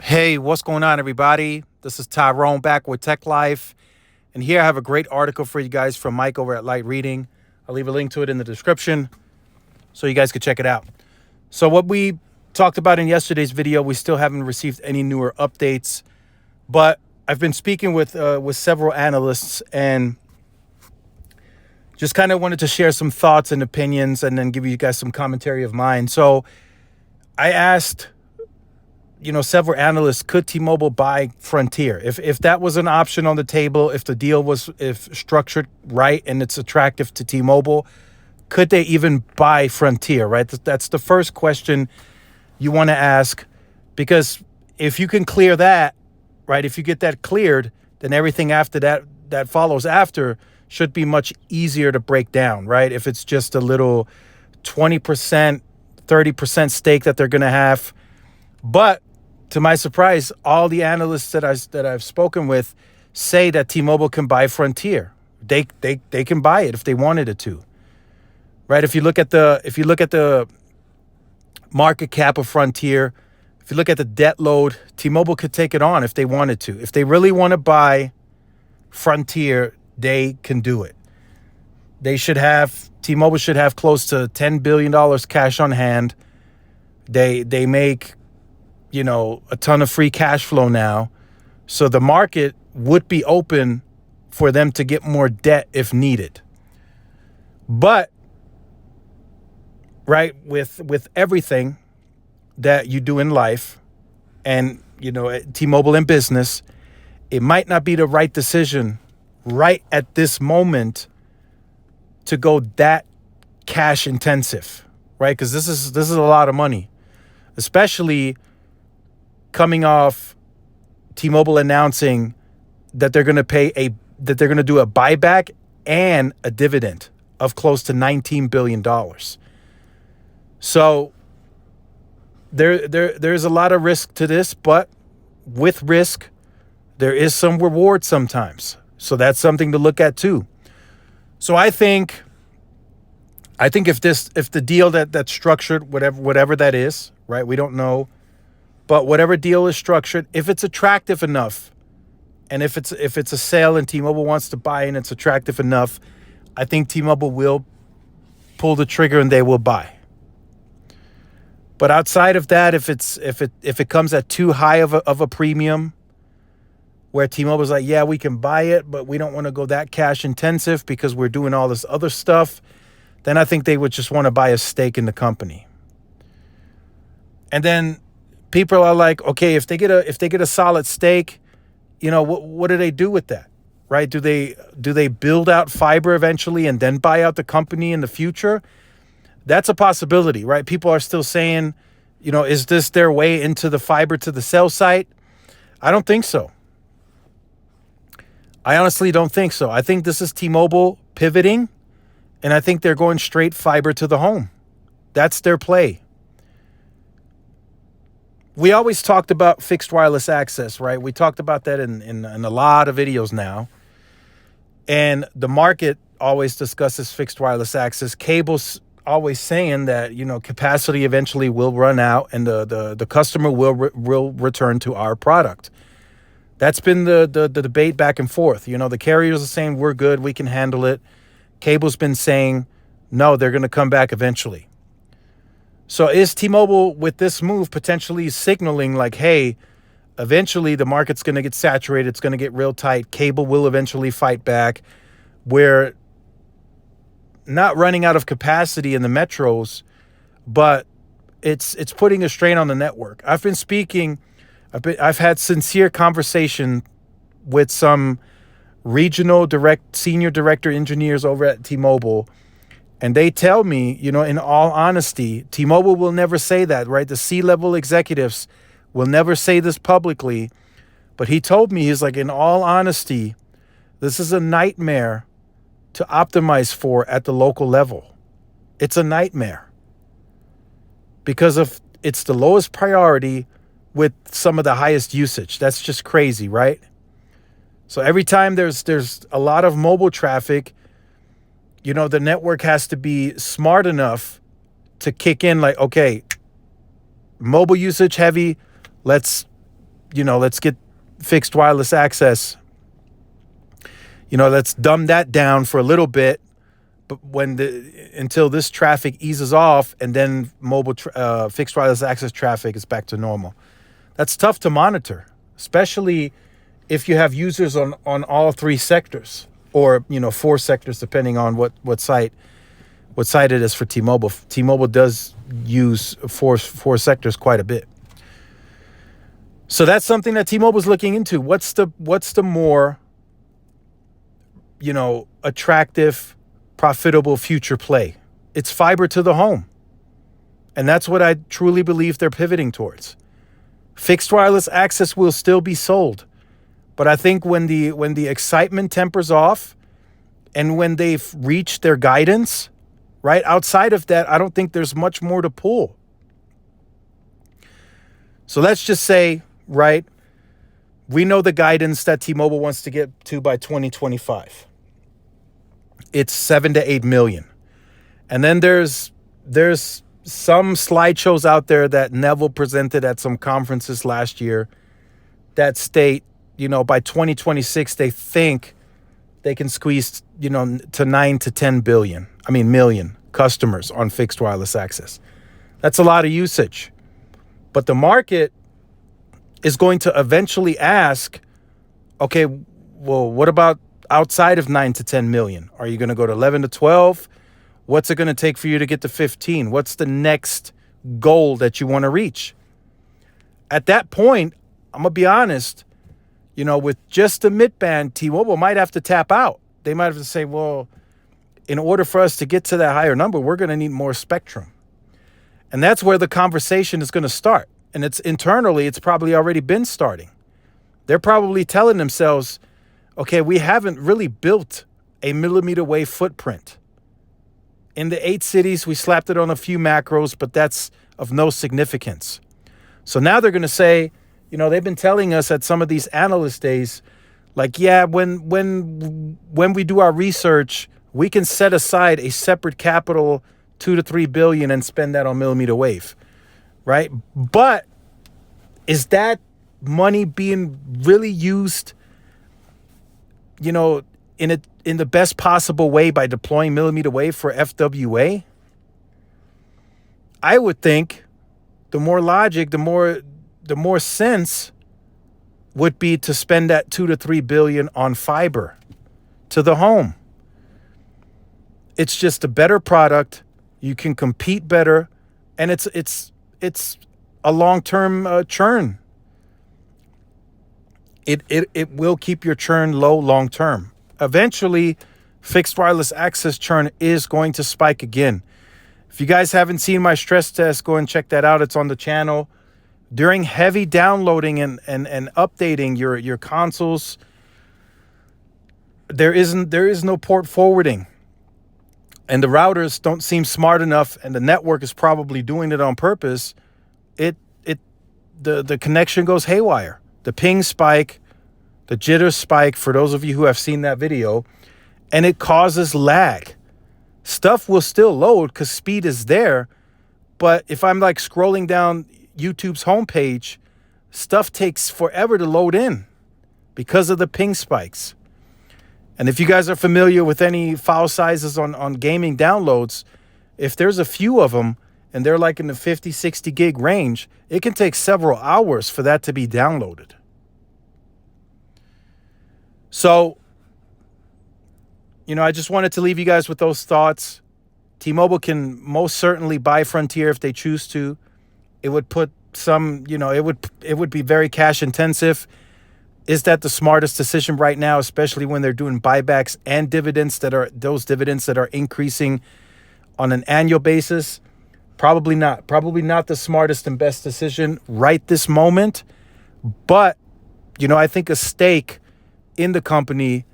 Hey, what's going on, everybody? This is Tyrone back with Tech Life. And here I have a great article for you guys from Mike over at Light Reading. I'll leave a link to it in the description so you guys can check it out. So what we talked about in yesterday's video, we still haven't received any newer updates, but I've been speaking with several analysts and just kind of wanted to share some thoughts and opinions and then give you guys some commentary of mine. So I asked several analysts, could T-Mobile buy Frontier? If that was an option on the table, if the deal was structured right and it's attractive to T-Mobile, could they even buy Frontier, right? That's the first question you want to ask, because if you can clear that, right, if you get that cleared, then everything after that follows after should be much easier to break down, right? If it's just a little 20%, 30% stake that they're going to have. But to my surprise, all the analysts that I've spoken with say that T-Mobile can buy Frontier. They can buy it if they wanted it to. Right? If you look at the market cap of Frontier, if you look at the debt load, T-Mobile could take it on if they wanted to. If they really want to buy Frontier, they can do it. T-Mobile should have close to $10 billion cash on hand. They make a ton of free cash flow now. So the market would be open for them to get more debt if needed. But, right, with everything that you do in life and, T-Mobile in business, it might not be the right decision right at this moment to go that cash intensive, right? Because this is a lot of money, especially coming off T-Mobile announcing that they're going to do a buyback and a dividend of close to $19 billion. So there's a lot of risk to this, but with risk, there is some reward sometimes. So that's something to look at too. So I think if the deal that's structured, whatever that is, right? We don't know. But whatever deal is structured, if it's attractive enough, and if it's a sale and T-Mobile wants to buy and it's attractive enough, I think T-Mobile will pull the trigger and they will buy. But outside of that, if it comes at too high of a premium, where T-Mobile's like, yeah, we can buy it, but we don't want to go that cash intensive because we're doing all this other stuff, then I think they would just want to buy a stake in the company. And then people are like, okay, if they get a solid stake, what do they do with that, right? Do they build out fiber eventually and then buy out the company in the future? That's a possibility, right? People are still saying, is this their way into the fiber to the cell site? I don't think so. I honestly don't think so. I think this is T-Mobile pivoting, and I think they're going straight fiber to the home. That's their play. We always talked about fixed wireless access, right? We talked about that in a lot of videos now. And the market always discusses fixed wireless access. Cable's always saying that, capacity eventually will run out and the customer will return to our product. That's been the debate back and forth. The carriers are saying we're good, we can handle it. Cable's been saying, no, they're going to come back eventually. So is T-Mobile with this move potentially signaling like, hey, eventually the market's going to get saturated, it's going to get real tight, cable will eventually fight back, we're not running out of capacity in the metros, but it's putting a strain on the network. I've had sincere conversation with some regional senior director engineers over at T-Mobile, and they tell me, in all honesty, T-Mobile will never say that, right? The C-level executives will never say this publicly. But he told me, he's like, in all honesty, this is a nightmare to optimize for at the local level. It's a nightmare because it's the lowest priority with some of the highest usage. That's just crazy, right? So every time there's a lot of mobile traffic, the network has to be smart enough to kick in like, okay, mobile usage heavy, let's let's get fixed wireless access. Let's dumb that down for a little bit, but until this traffic eases off, and then mobile fixed wireless access traffic is back to normal. That's tough to monitor, especially if you have users on all three sectors, or 4 sectors, depending on what site it is for T-Mobile. T-Mobile does use four sectors quite a bit. So that's something that T-Mobile is looking into. What's the more attractive, profitable future play? It's fiber to the home. And that's what I truly believe they're pivoting towards. Fixed wireless access will still be sold. But I think when the excitement tempers off, and when they've reached their guidance, right, outside of that, I don't think there's much more to pull. So let's just say, right, we know the guidance that T-Mobile wants to get to by 2025. It's 7 to 8 million. And then there's some slideshows out there that Neville presented at some conferences last year that state, by 2026, they think they can squeeze, to 9 to 10 million customers on fixed wireless access. That's a lot of usage. But the market is going to eventually ask, okay, well, what about outside of 9 to 10 million? Are you going to go to 11 to 12? What's it going to take for you to get to 15? What's the next goal that you want to reach? At that point, I'm going to be honest, with just the mid-band, T-Mobile might have to tap out. They might have to say, well, in order for us to get to that higher number, we're going to need more spectrum. And that's where the conversation is going to start. And it's probably already been starting. They're probably telling themselves, okay, we haven't really built a millimeter wave footprint. In the 8 cities, we slapped it on a few macros, but that's of no significance. So now they're going to say, they've been telling us at some of these analyst days, like, yeah, when we do our research, we can set aside a separate capital, 2 to 3 billion, and spend that on millimeter wave, right? But is that money being really used, in the best possible way by deploying millimeter wave for FWA? I would think the more logic, the more sense would be to spend that 2 to 3 billion on fiber to the home. It's just a better product. You can compete better, and it's a long-term churn. It will keep your churn low long-term. Eventually, fixed wireless access churn is going to spike again. If you guys haven't seen my stress test, go and check that out. It's on the channel. During heavy downloading and updating your consoles, there is no port forwarding. And the routers don't seem smart enough, and the network is probably doing it on purpose. The connection goes haywire. The ping spike, the jitter spike, for those of you who have seen that video, and it causes lag. Stuff will still load because speed is there, but if I'm like scrolling down YouTube's homepage, stuff takes forever to load in because of the ping spikes. And if you guys are familiar with any file sizes on gaming downloads, if there's a few of them and they're like in the 50, 60 gig range, it can take several hours for that to be downloaded. So, I just wanted to leave you guys with those thoughts. T-Mobile can most certainly buy Frontier if they choose to. It would put some, it would be very cash intensive. Is that the smartest decision right now, especially when they're doing buybacks and dividends that are increasing on an annual basis? Probably not. Probably not the smartest and best decision right this moment. But, I think a stake in the company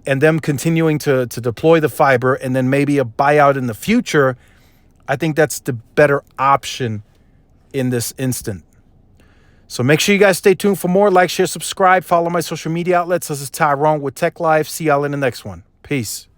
and them continuing to deploy the fiber and then maybe a buyout in the future, I think that's the better option in this instant. So make sure you guys stay tuned for more. Like, share, subscribe, follow my social media outlets. This is Tyrone with Tech Live. See y'all in the next one. Peace.